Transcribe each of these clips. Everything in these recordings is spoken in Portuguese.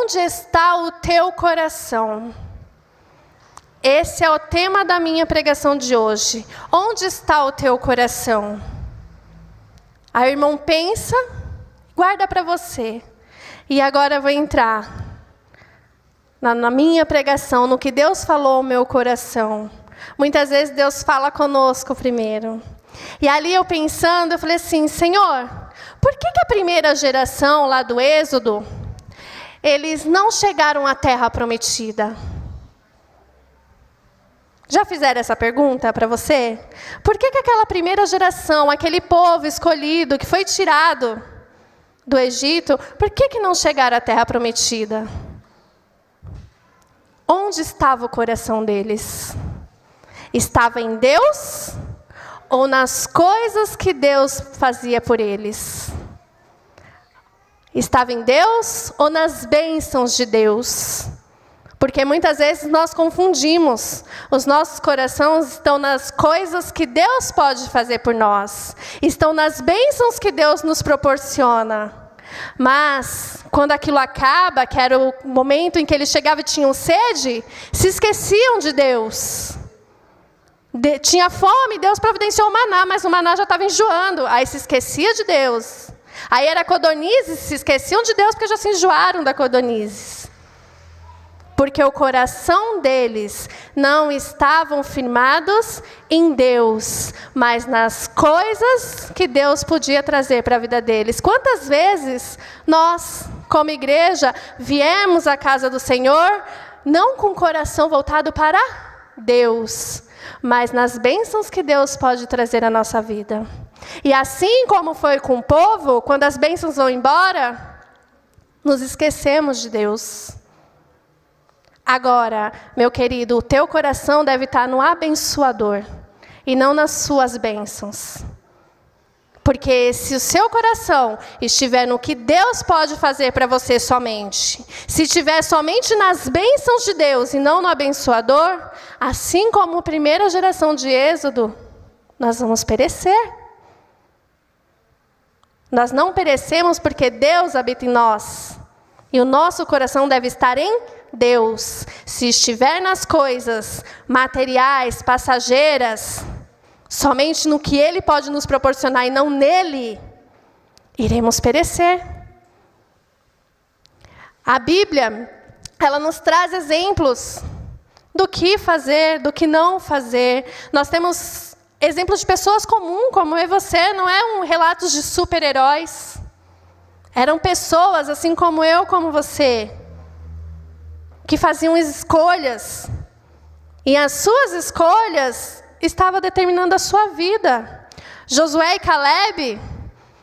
Onde está o teu coração? Esse é o tema da minha pregação de hoje. Onde está o teu coração? Aí o irmão pensa, guarda para você. E agora eu vou entrar na minha pregação, no que Deus falou ao meu coração. Muitas vezes Deus fala conosco primeiro. E ali eu pensando, eu falei assim, Senhor, por que a primeira geração lá do Êxodo, eles não chegaram à terra prometida? Já fizeram essa pergunta para você? Por que aquela primeira geração, aquele povo escolhido que foi tirado do Egito, por que não chegaram à terra prometida? Onde estava o coração deles? Estava em Deus ou nas coisas que Deus fazia por eles? Estava em Deus ou nas bênçãos de Deus? Porque muitas vezes nós confundimos. Os nossos corações estão nas coisas que Deus pode fazer por nós. Estão nas bênçãos que Deus nos proporciona. Mas, quando aquilo acaba, que era o momento em que eles chegavam e tinham sede, se esqueciam de Deus. Tinha fome, Deus providenciou o maná, mas o maná já estava enjoando. Aí se esquecia de Deus. Aí era codornizes, se esqueciam de Deus porque já se enjoaram da codornizes. Porque o coração deles não estavam firmados em Deus, mas nas coisas que Deus podia trazer para a vida deles. Quantas vezes nós, como igreja, viemos à casa do Senhor, não com o coração voltado para Deus, mas nas bênçãos que Deus pode trazer à nossa vida. E assim como foi com o povo, quando as bênçãos vão embora, nos esquecemos de Deus. Agora, meu querido, o teu coração deve estar no abençoador e não nas suas bênçãos. Porque se o seu coração estiver no que Deus pode fazer para você somente, se estiver somente nas bênçãos de Deus e não no abençoador, assim como a primeira geração de Êxodo, nós vamos perecer. Nós não perecemos porque Deus habita em nós. E o nosso coração deve estar em Deus. Se estiver nas coisas materiais, passageiras, somente no que Ele pode nos proporcionar e não nele, iremos perecer. A Bíblia, ela nos traz exemplos do que fazer, do que não fazer. Nós temos exemplos de pessoas comuns, como eu e você, não é relatos de super-heróis. Eram pessoas, assim como eu, como você, que faziam escolhas, e as suas escolhas estavam determinando a sua vida. Josué e Caleb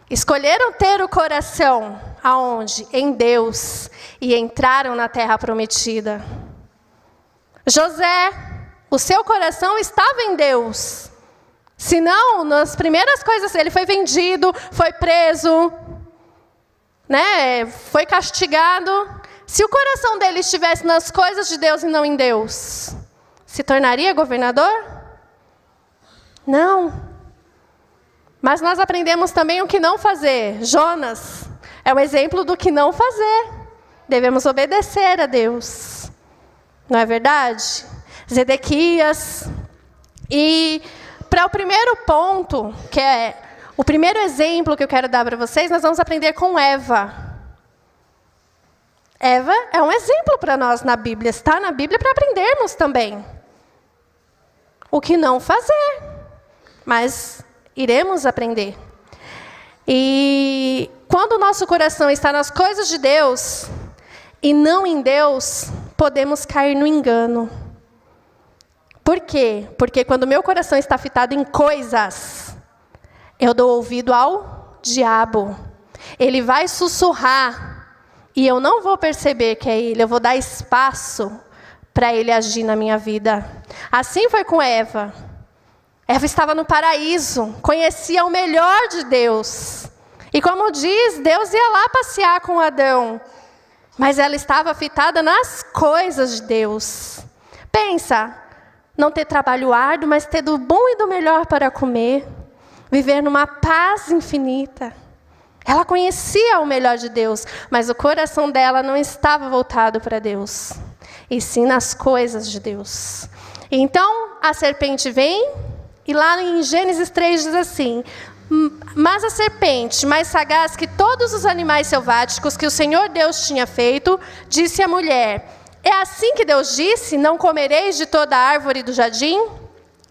escolheram ter o coração aonde? Em Deus, e entraram na terra prometida. José, o seu coração estava em Deus. Senão, nas primeiras coisas, ele foi vendido, foi preso, foi castigado. Se o coração dele estivesse nas coisas de Deus e não em Deus, se tornaria governador? Não. Mas nós aprendemos também o que não fazer. Jonas é um exemplo do que não fazer. Devemos obedecer a Deus. Não é verdade? Zedequias. E para o primeiro ponto, que é o primeiro exemplo que eu quero dar para vocês, nós vamos aprender com Eva. Eva é um exemplo para nós na Bíblia. Está na Bíblia para aprendermos também o que não fazer. Mas iremos aprender. E quando o nosso coração está nas coisas de Deus e não em Deus, podemos cair no engano. Por quê? Porque quando o meu coração está fitado em coisas, eu dou ouvido ao diabo. Ele vai sussurrar. E eu não vou perceber que é ele, eu vou dar espaço para ele agir na minha vida. Assim foi com Eva. Eva estava no paraíso, conhecia o melhor de Deus. E como diz, Deus ia lá passear com Adão. Mas ela estava fitada nas coisas de Deus. Pensa, não ter trabalho árduo, mas ter do bom e do melhor para comer. Viver numa paz infinita. Ela conhecia o melhor de Deus, mas o coração dela não estava voltado para Deus, e sim nas coisas de Deus. Então, a serpente vem, e lá em Gênesis 3 diz assim: mas a serpente, mais sagaz que todos os animais selváticos que o Senhor Deus tinha feito, disse à mulher: é assim que Deus disse, não comereis de toda a árvore do jardim?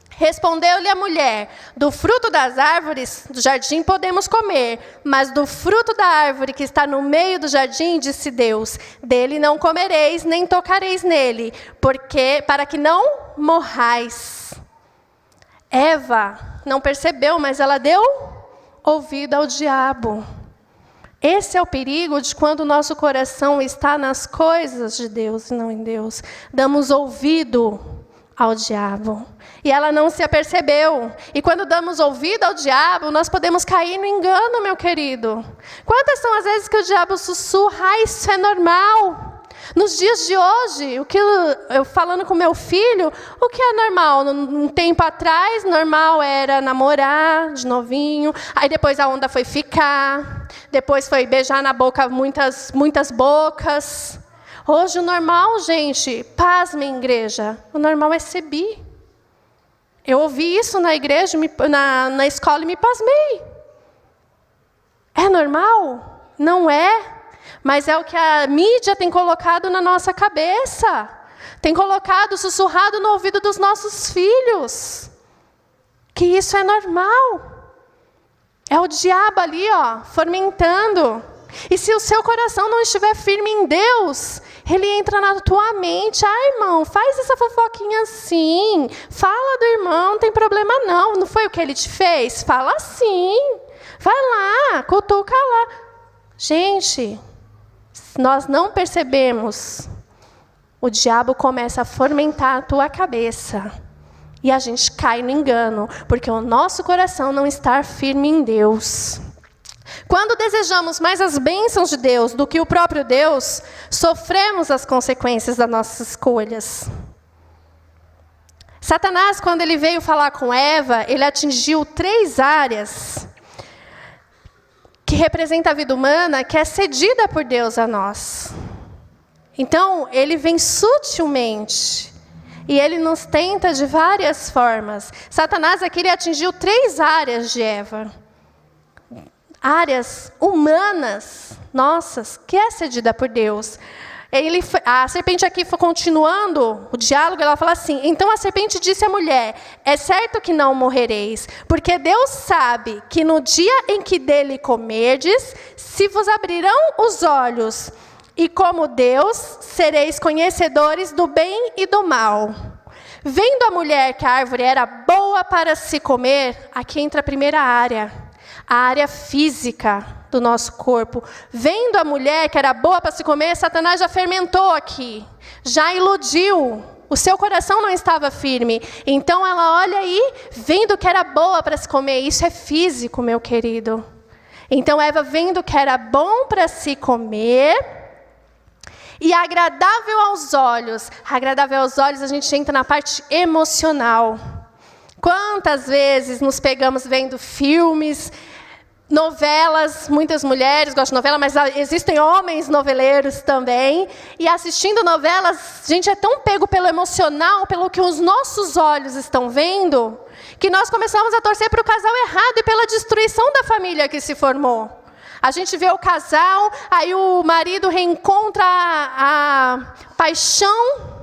Respondeu-lhe a mulher: do fruto das árvores do jardim podemos comer, mas do fruto da árvore que está no meio do jardim, disse Deus, dele não comereis, nem tocareis nele, porque para que não morrais. Eva não percebeu, mas ela deu ouvido ao diabo. Esse é o perigo de quando o nosso coração está nas coisas de Deus e não em Deus. Damos ouvido ao diabo. E ela não se apercebeu. E quando damos ouvido ao diabo, nós podemos cair no engano, meu querido. Quantas são as vezes que o diabo sussurra: isso é normal? Nos dias de hoje, eu falando com meu filho, o que é normal? Um tempo atrás, normal era namorar de novinho. Aí depois a onda foi ficar. Depois foi beijar na boca muitas bocas. Hoje o normal, gente, pasmem, igreja, o normal é ser bi. Eu ouvi isso na igreja, na escola e me pasmei. É normal? Não é, mas é o que a mídia tem colocado na nossa cabeça. Tem colocado, sussurrado no ouvido dos nossos filhos. Que isso é normal. É o diabo ali, fomentando. E se o seu coração não estiver firme em Deus, ele entra na tua mente: irmão, faz essa fofoquinha assim. Fala do irmão, não tem problema não. Não foi o que ele te fez? Fala assim. Vai lá, cutuca lá. Gente, nós não percebemos. O diabo começa a fomentar a tua cabeça. E a gente cai no engano, porque o nosso coração não está firme em Deus. Quando desejamos mais as bênçãos de Deus do que o próprio Deus, sofremos as consequências das nossas escolhas. Satanás, quando ele veio falar com Eva, ele atingiu 3 áreas que representam a vida humana, que é cedida por Deus a nós. Então, ele vem sutilmente. E ele nos tenta de várias formas. Satanás aqui ele atingiu 3 áreas de Eva. Áreas humanas, nossas, que é cedida por Deus. A serpente aqui foi continuando o diálogo, ela fala assim: então a serpente disse à mulher: é certo que não morrereis, porque Deus sabe que no dia em que dele comerdes, se vos abrirão os olhos, e como Deus, sereis conhecedores do bem e do mal. Vendo a mulher que a árvore era boa para se comer, aqui entra a primeira área. A área física do nosso corpo. Vendo a mulher que era boa para se comer, Satanás já fermentou aqui. Já iludiu. O seu coração não estava firme. Então ela olha aí, vendo que era boa para se comer. Isso é físico, meu querido. Então Eva, vendo que era bom para se comer e agradável aos olhos. Agradável aos olhos, a gente entra na parte emocional. Quantas vezes nos pegamos vendo filmes, novelas, muitas mulheres gostam de novela, mas existem homens noveleiros também. E assistindo novelas, a gente é tão pego pelo emocional, pelo que os nossos olhos estão vendo, que nós começamos a torcer para o casal errado e pela destruição da família que se formou. A gente vê o casal, aí o marido reencontra a paixão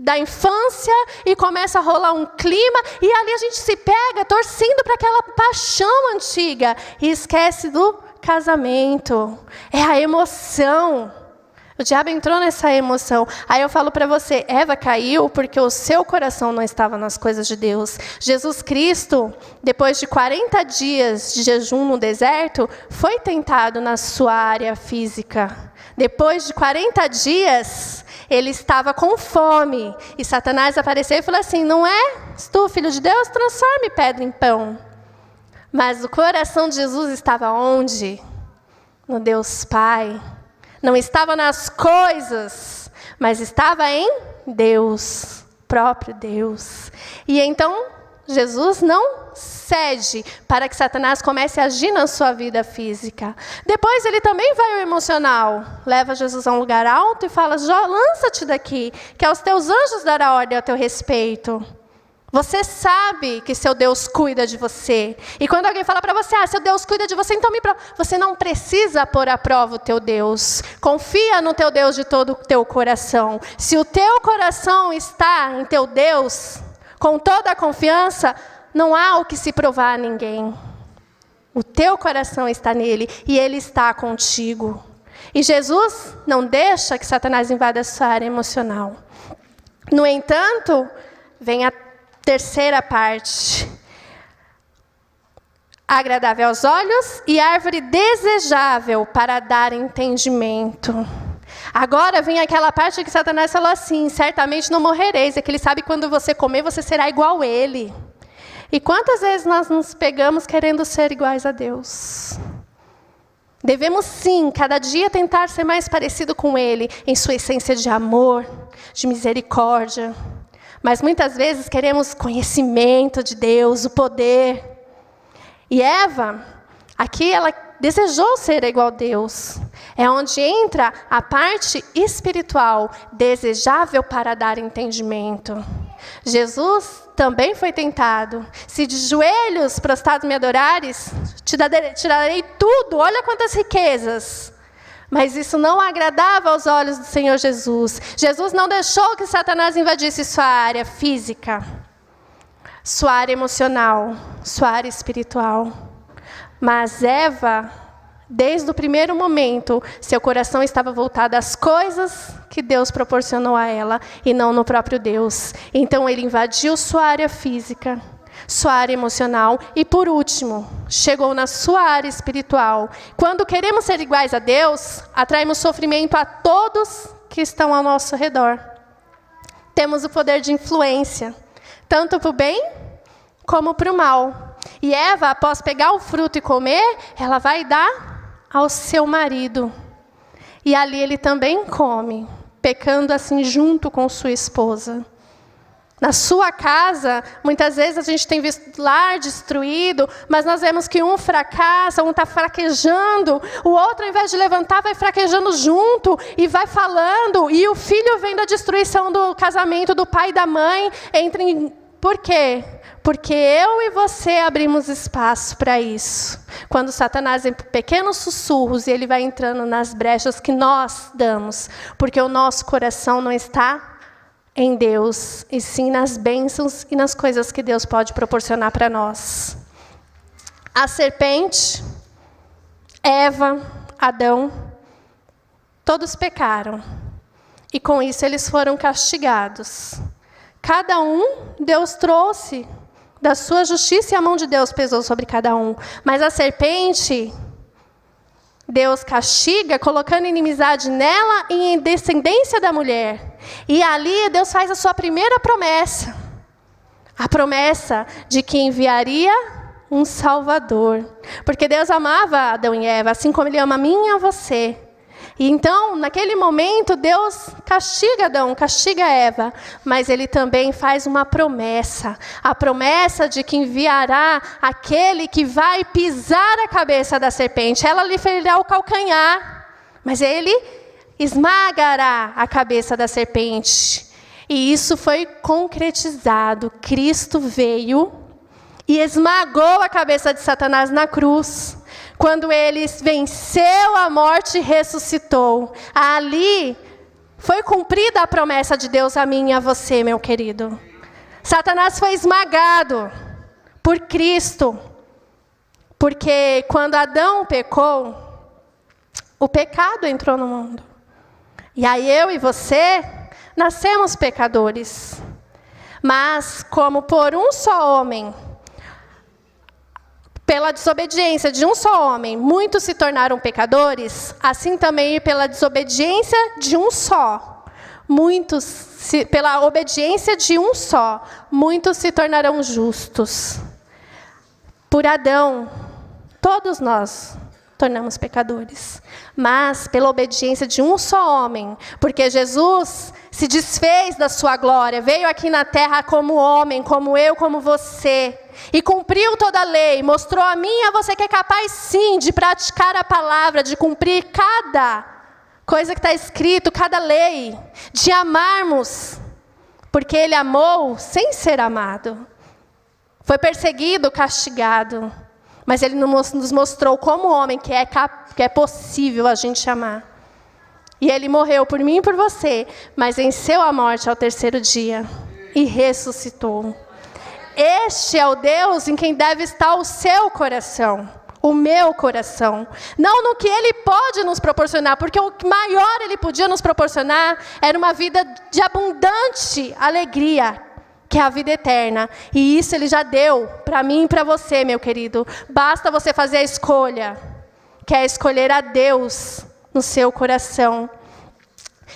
da infância e começa a rolar um clima, e ali a gente se pega torcendo para aquela paixão antiga e esquece do casamento. É a emoção. O diabo entrou nessa emoção. Aí eu falo para você, Eva caiu porque o seu coração não estava nas coisas de Deus. Jesus Cristo, depois de 40 dias de jejum no deserto, foi tentado na sua área física. Depois de 40 dias, ele estava com fome. E Satanás apareceu e falou assim: não é? Se tu, filho de Deus, transforme pedra em pão. Mas o coração de Jesus estava onde? No Deus Pai. Não estava nas coisas, mas estava em Deus, próprio Deus. E então, Jesus não cede para que Satanás comece a agir na sua vida física. Depois ele também vai ao emocional. Leva Jesus a um lugar alto e fala, lança-te daqui, que aos teus anjos dará ordem a teu respeito. Você sabe que seu Deus cuida de você. E quando alguém fala para você, seu Deus cuida de você, então você não precisa pôr à prova o teu Deus. Confia no teu Deus de todo o teu coração. Se o teu coração está em teu Deus, com toda a confiança, não há o que se provar a ninguém. O teu coração está nele e ele está contigo. E Jesus não deixa que Satanás invada a sua área emocional. No entanto, vem a terceira parte. Agradável aos olhos e árvore desejável para dar entendimento. Agora vem aquela parte que Satanás falou assim, certamente não morrereis. É que ele sabe que quando você comer, você será igual a ele. E quantas vezes nós nos pegamos querendo ser iguais a Deus? Devemos sim, cada dia tentar ser mais parecido com ele, em sua essência de amor, de misericórdia. Mas muitas vezes queremos conhecimento de Deus, o poder. E Eva, aqui ela desejou ser igual a Deus. É onde entra a parte espiritual, desejável para dar entendimento. Jesus também foi tentado. Se de joelhos prostrados me adorares, te darei tudo, olha quantas riquezas. Mas isso não agradava aos olhos do Senhor Jesus. Jesus não deixou que Satanás invadisse sua área física, sua área emocional, sua área espiritual. Mas Eva, desde o primeiro momento, seu coração estava voltado às coisas que Deus proporcionou a ela e não no próprio Deus. Então ele invadiu sua área física, sua área emocional e, por último, chegou na sua área espiritual. Quando queremos ser iguais a Deus, atraímos sofrimento a todos que estão ao nosso redor. Temos o poder de influência, tanto para o bem como para o mal. E Eva, após pegar o fruto e comer, ela vai dar ao seu marido. E ali ele também come, pecando assim junto com sua esposa. Na sua casa, muitas vezes a gente tem visto lar destruído, mas nós vemos que um fracassa, um está fraquejando, o outro, ao invés de levantar, vai fraquejando junto e vai falando, e o filho vem da destruição do casamento do pai e da mãe. Por quê? Porque eu e você abrimos espaço para isso. Quando Satanás em pequenos sussurros, e ele vai entrando nas brechas que nós damos, porque o nosso coração não está em Deus, e sim nas bênçãos e nas coisas que Deus pode proporcionar para nós. A serpente, Eva, Adão, todos pecaram. E com isso eles foram castigados. Cada um, Deus trouxe da sua justiça e a mão de Deus pesou sobre cada um. Mas a serpente, Deus castiga, colocando inimizade nela e em descendência da mulher. E ali Deus faz a sua primeira promessa. A promessa de que enviaria um Salvador. Porque Deus amava Adão e Eva, assim como Ele ama a mim e a você. E então, naquele momento, Deus castiga Adão, castiga Eva. Mas Ele também faz uma promessa. A promessa de que enviará aquele que vai pisar a cabeça da serpente. Ela lhe ferirá o calcanhar, mas Ele esmagará a cabeça da serpente. E isso foi concretizado. Cristo veio e esmagou a cabeça de Satanás na cruz. Quando ele venceu a morte e ressuscitou. Ali foi cumprida a promessa de Deus a mim e a você, meu querido. Satanás foi esmagado por Cristo. Porque quando Adão pecou, o pecado entrou no mundo. E aí eu e você nascemos pecadores. Mas como por um só homem, pela desobediência de um só homem, muitos se tornaram pecadores, assim também pela desobediência de um só. Pela obediência de um só, muitos se tornarão justos. Por Adão, todos nós tornamos pecadores. Mas pela obediência de um só homem, porque Jesus se desfez da sua glória, veio aqui na terra como homem, como eu, como você, e cumpriu toda a lei, mostrou a mim e a você que é capaz sim de praticar a palavra, de cumprir cada coisa que está escrito, cada lei, de amarmos, porque Ele amou sem ser amado. Foi perseguido, castigado, mas Ele nos mostrou como homem que é possível a gente amar. E Ele morreu por mim e por você, mas venceu a morte ao terceiro dia e ressuscitou. Este é o Deus em quem deve estar o seu coração, o meu coração. Não no que Ele pode nos proporcionar, porque o maior Ele podia nos proporcionar era uma vida de abundante alegria, que é a vida eterna. E isso Ele já deu para mim e para você, meu querido. Basta você fazer a escolha, que é escolher a Deus no seu coração.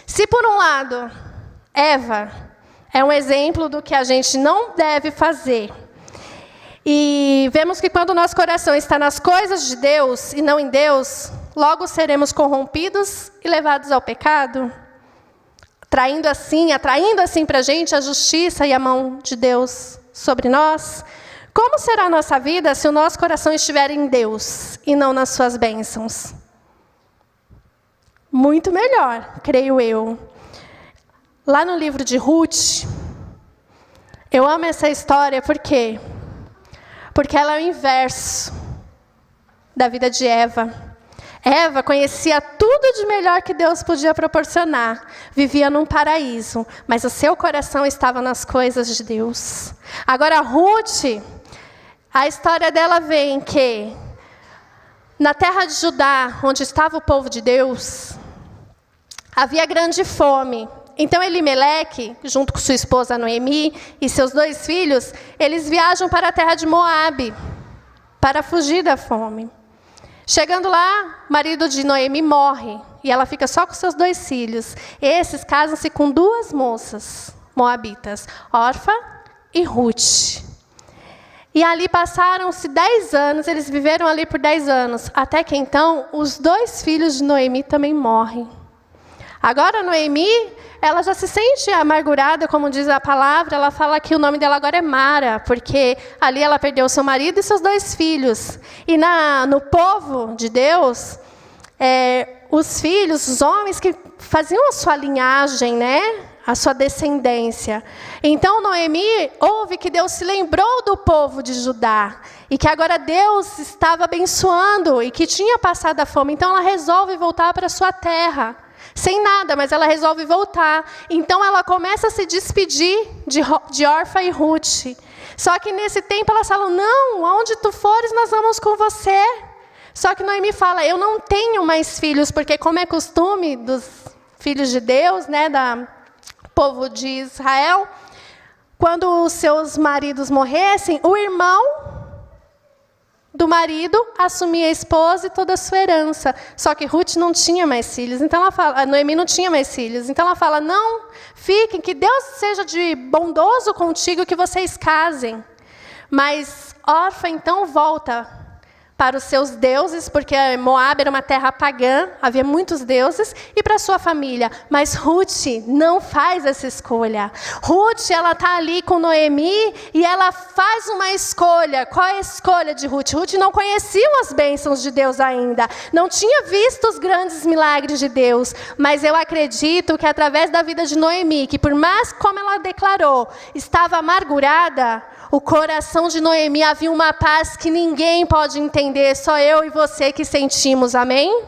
Se por um lado, Eva é um exemplo do que a gente não deve fazer, e vemos que quando o nosso coração está nas coisas de Deus e não em Deus, logo seremos corrompidos e levados ao pecado, atraindo assim para a gente a justiça e a mão de Deus sobre nós. Como será a nossa vida se o nosso coração estiver em Deus e não nas suas bênçãos? Muito melhor, creio eu. Lá no livro de Ruth, eu amo essa história, por quê? Porque ela é o inverso da vida de Eva. Eva conhecia tudo de melhor que Deus podia proporcionar. Vivia num paraíso, mas o seu coração estava nas coisas de Deus. Agora, Ruth, a história dela vem que na terra de Judá, onde estava o povo de Deus, havia grande fome. Então Elimeleque, junto com sua esposa Noemi e seus 2 filhos, eles viajam para a terra de Moabe, para fugir da fome. Chegando lá, o marido de Noemi morre, e ela fica só com seus 2 filhos. Esses casam-se com 2 moças moabitas, Orfa e Ruth. E ali passaram-se 10 anos, eles viveram ali por 10 anos, até que então os 2 filhos de Noemi também morrem. Agora Noemi, ela já se sente amargurada, como diz a palavra. Ela fala que o nome dela agora é Mara, porque ali ela perdeu seu marido e seus 2 filhos. E no povo de Deus, os filhos, os homens que faziam a sua linhagem, né? A sua descendência. Então Noemi ouve que Deus se lembrou do povo de Judá, e que agora Deus estava abençoando, e que tinha passado a fome. Então ela resolve voltar para a sua terra. Sem nada, mas ela resolve voltar. Então ela começa a se despedir de Orfa e Ruth. Só que nesse tempo elas falam, não, aonde tu fores nós vamos com você. Só que Noemi fala, eu não tenho mais filhos, porque como é costume dos filhos de Deus, né, do povo de Israel, quando os seus maridos morressem, o irmão do marido assumia a esposa e toda a sua herança. Só que Ruth não tinha mais filhos. Então ela fala, a Noemi não tinha mais filhos. Então ela fala, não, fiquem, que Deus seja de bondoso contigo, que vocês casem. Mas Orfa então volta para os seus deuses, porque Moabe era uma terra pagã, havia muitos deuses, e para a sua família. Mas Ruth não faz essa escolha. Ruth, ela está ali com Noemi e ela faz uma escolha. Qual é a escolha de Ruth? Ruth não conhecia as bênçãos de Deus ainda, não tinha visto os grandes milagres de Deus, mas eu acredito que através da vida de Noemi, que por mais como ela declarou, estava amargurada, o coração de Noemi havia uma paz que ninguém pode entender, só eu e você que sentimos, amém?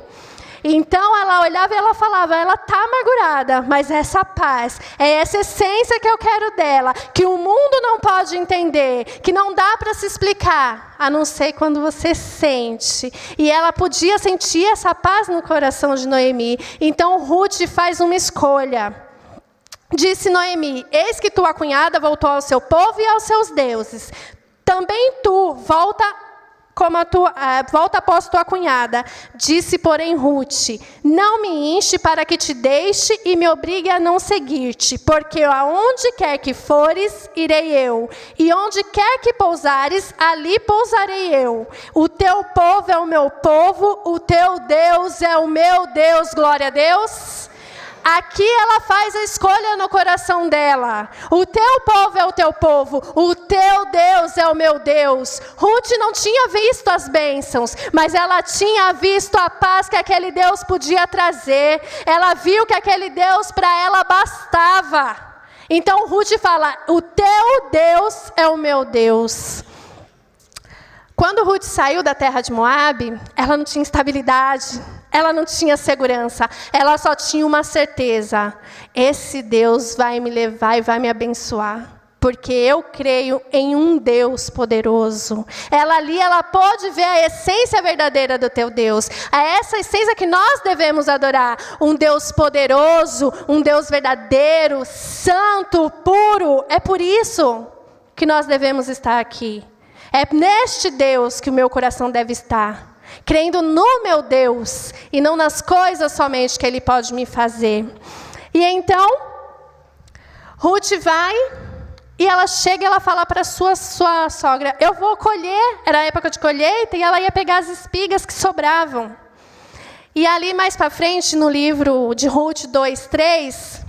Então ela olhava e ela falava, ela está amargurada, mas essa paz, é essa essência que eu quero dela, que o mundo não pode entender, que não dá para se explicar, a não ser quando você sente. E ela podia sentir essa paz no coração de Noemi. Então Ruth faz uma escolha. Disse Noemi, eis que tua cunhada voltou ao seu povo e aos seus deuses. Também tu volta volta após tua cunhada. Disse, porém, Ruth: não me enche para que te deixe e me obrigue a não seguir-te, porque aonde quer que fores, irei eu, e onde quer que pousares, ali pousarei eu. O teu povo é o meu povo, o teu Deus é o meu Deus. Glória a Deus. Aqui ela faz a escolha no coração dela. O teu povo é o teu povo, o teu Deus é o meu Deus. Ruth não tinha visto as bênçãos, mas ela tinha visto a paz que aquele Deus podia trazer. Ela viu que aquele Deus para ela bastava. Então Ruth fala: o teu Deus é o meu Deus. Quando Ruth saiu da terra de Moabe, ela não tinha estabilidade, ela não tinha segurança, ela só tinha uma certeza: esse Deus vai me levar e vai me abençoar, porque eu creio em um Deus poderoso. Ela pôde ver a essência verdadeira do teu Deus, essa essência que nós devemos adorar, um Deus poderoso, um Deus verdadeiro, santo, puro. É por isso que nós devemos estar aqui. É neste Deus que o meu coração deve estar, crendo no meu Deus e não nas coisas somente que Ele pode me fazer. E então, Ruth vai e ela chega e ela fala para sua sogra: eu vou colher. Era a época de colheita e ela ia pegar as espigas que sobravam. E ali mais para frente, no livro de Ruth 2:3,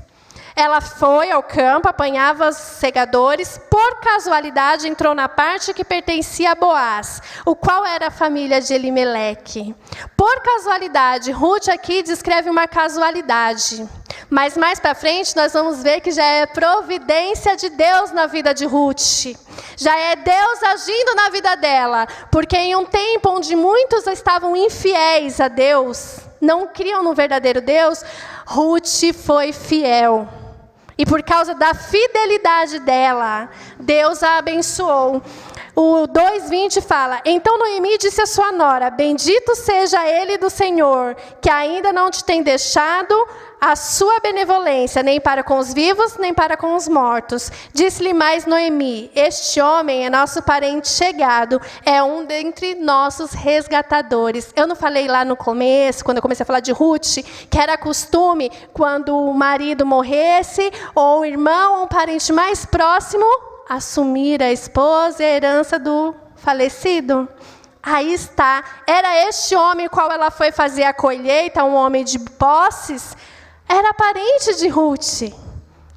ela foi ao campo, apanhava os segadores, por casualidade entrou na parte que pertencia a Boaz, o qual era a família de Elimeleque. Por casualidade, Ruth aqui descreve uma casualidade, mas mais para frente nós vamos ver que já é providência de Deus na vida de Ruth. Já é Deus agindo na vida dela, porque em um tempo onde muitos estavam infiéis a Deus, não criam no verdadeiro Deus, Ruth foi fiel. E por causa da fidelidade dela, Deus a abençoou. O 2:20 fala: então Noemi disse à sua nora: bendito seja ele do Senhor, que ainda não te tem deixado a sua benevolência, nem para com os vivos, nem para com os mortos. Disse-lhe mais Noemi: este homem é nosso parente chegado, é um dentre nossos resgatadores. Eu não falei lá no começo, quando eu comecei a falar de Ruth, que era costume, quando o marido morresse, ou o irmão, ou um parente mais próximo, assumir a esposa e a herança do falecido. Aí está, era este homem qual ela foi fazer a colheita, um homem de posses, era parente de Ruth.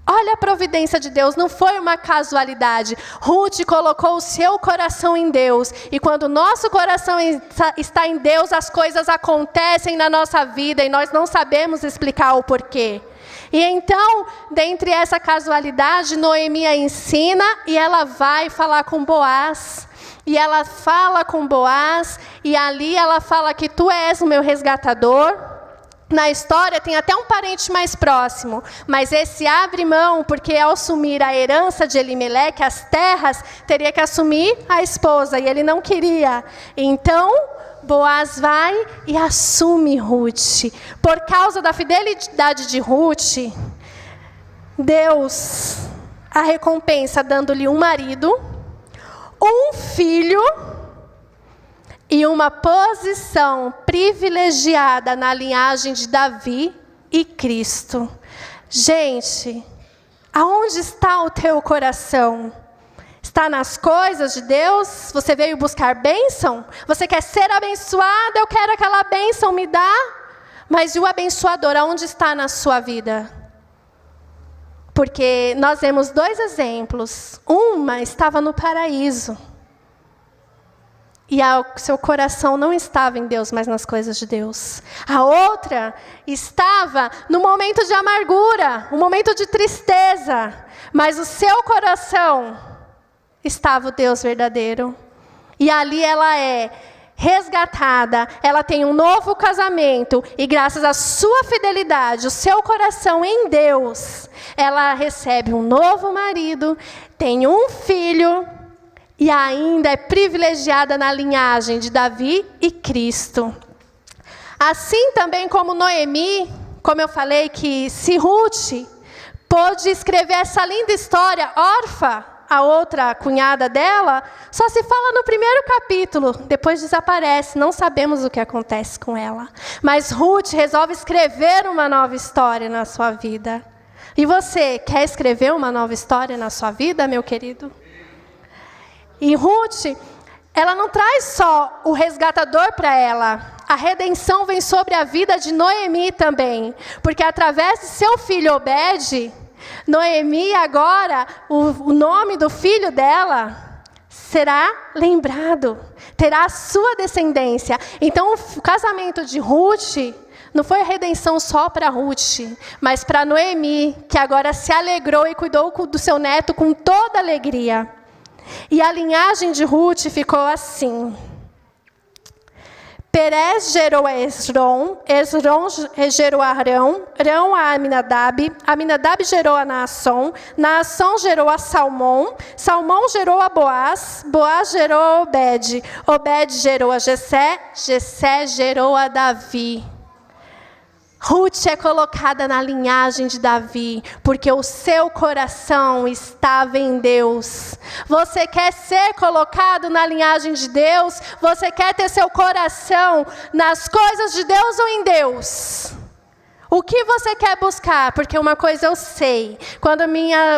Olha a providência de Deus, não foi uma casualidade. Ruth colocou o seu coração em Deus. E quando o nosso coração está em Deus, as coisas acontecem na nossa vida e nós não sabemos explicar o porquê. E então, dentre essa casualidade, Noemi a ensina e ela vai falar com Boaz. E ela fala com Boaz e ali ela fala que tu és o meu resgatador. Na história tem até um parente mais próximo, mas esse abre mão, porque ao assumir a herança de Elimeleque, as terras, teria que assumir a esposa, e ele não queria. Então, Boaz vai e assume Ruth. Por causa da fidelidade de Ruth, Deus a recompensa dando-lhe um marido, um filho e uma posição privilegiada na linhagem de Davi e Cristo. Gente, aonde está o teu coração? Está nas coisas de Deus? Você veio buscar bênção? Você quer ser abençoado? Eu quero aquela bênção, me dá. Mas e o abençoador, aonde está na sua vida? Porque nós vemos dois exemplos. Uma estava no paraíso. E o seu coração não estava em Deus, mas nas coisas de Deus. A outra estava no momento de amargura, um momento de tristeza. Mas o seu coração estava o Deus verdadeiro. E ali ela é resgatada, ela tem um novo casamento. E graças à sua fidelidade, o seu coração em Deus, ela recebe um novo marido, tem um filho. E ainda é privilegiada na linhagem de Davi e Cristo. Assim também como Noemi, como eu falei, que se Ruth pôde escrever essa linda história, órfã, a outra cunhada dela, só se fala no primeiro capítulo, depois desaparece, não sabemos o que acontece com ela. Mas Ruth resolve escrever uma nova história na sua vida. E você, quer escrever uma nova história na sua vida, meu querido? E Ruth, ela não traz só o resgatador para ela. A redenção vem sobre a vida de Noemi também. Porque através de seu filho Obed, Noemi agora, o nome do filho dela será lembrado. Terá a sua descendência. Então o casamento de Ruth não foi a redenção só para Ruth, mas para Noemi, que agora se alegrou e cuidou do seu neto com toda alegria. E a linhagem de Ruth ficou assim. Perez gerou a Esrom, Esrom gerou a Arão, Arão a Aminadab, Aminadab gerou a Naasson, Naasson gerou a Salmão, Salmão gerou a Boaz, Boaz gerou a Obed, Obed gerou a Jessé, Jessé gerou a Davi. Ruth é colocada na linhagem de Davi, porque o seu coração estava em Deus. Você quer ser colocado na linhagem de Deus? Você quer ter seu coração nas coisas de Deus ou em Deus? O que você quer buscar? Porque uma coisa eu sei, quando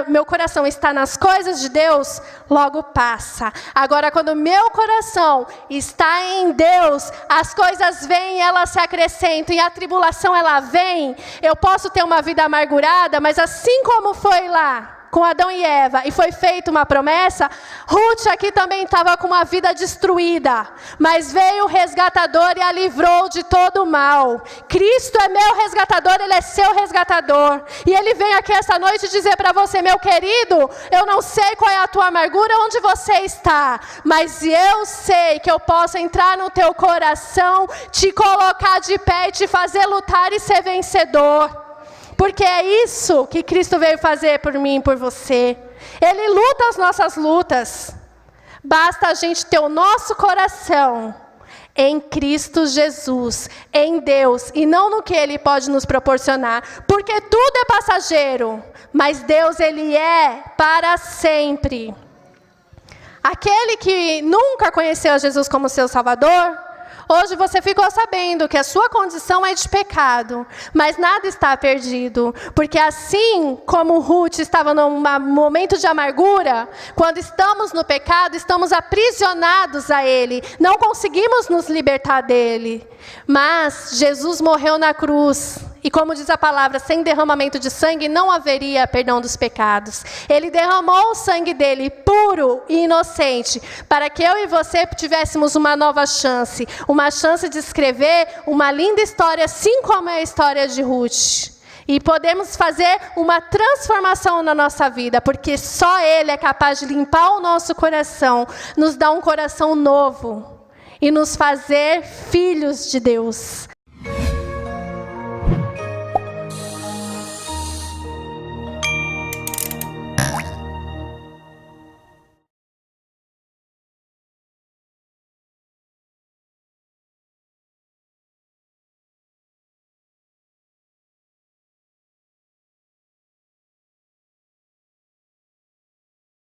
meu coração está nas coisas de Deus, logo passa. Agora, quando meu coração está em Deus, as coisas vêm e elas se acrescentam, e a tribulação ela vem. Eu posso ter uma vida amargurada, mas assim como foi lá com Adão e Eva, e foi feita uma promessa, Ruth aqui também estava com uma vida destruída, mas veio o resgatador e a livrou de todo o mal. Cristo é meu resgatador, Ele é seu resgatador, e Ele vem aqui essa noite dizer para você, meu querido, eu não sei qual é a tua amargura, onde você está, mas eu sei que eu posso entrar no teu coração, te colocar de pé e te fazer lutar e ser vencedor. Porque é isso que Cristo veio fazer por mim e por você. Ele luta as nossas lutas. Basta a gente ter o nosso coração em Cristo Jesus, em Deus, e não no que Ele pode nos proporcionar. Porque tudo é passageiro, mas Deus, Ele é para sempre. Aquele que nunca conheceu Jesus como seu Salvador, hoje você ficou sabendo que a sua condição é de pecado, mas nada está perdido, porque assim como Ruth estava num momento de amargura, quando estamos no pecado, estamos aprisionados a ele, não conseguimos nos libertar dele, mas Jesus morreu na cruz, e como diz a palavra, sem derramamento de sangue não haveria perdão dos pecados. Ele derramou o sangue dele puro e inocente, para que eu e você tivéssemos uma nova chance, uma chance de escrever uma linda história, assim como é a história de Ruth. E podemos fazer uma transformação na nossa vida, porque só Ele é capaz de limpar o nosso coração, nos dar um coração novo e nos fazer filhos de Deus.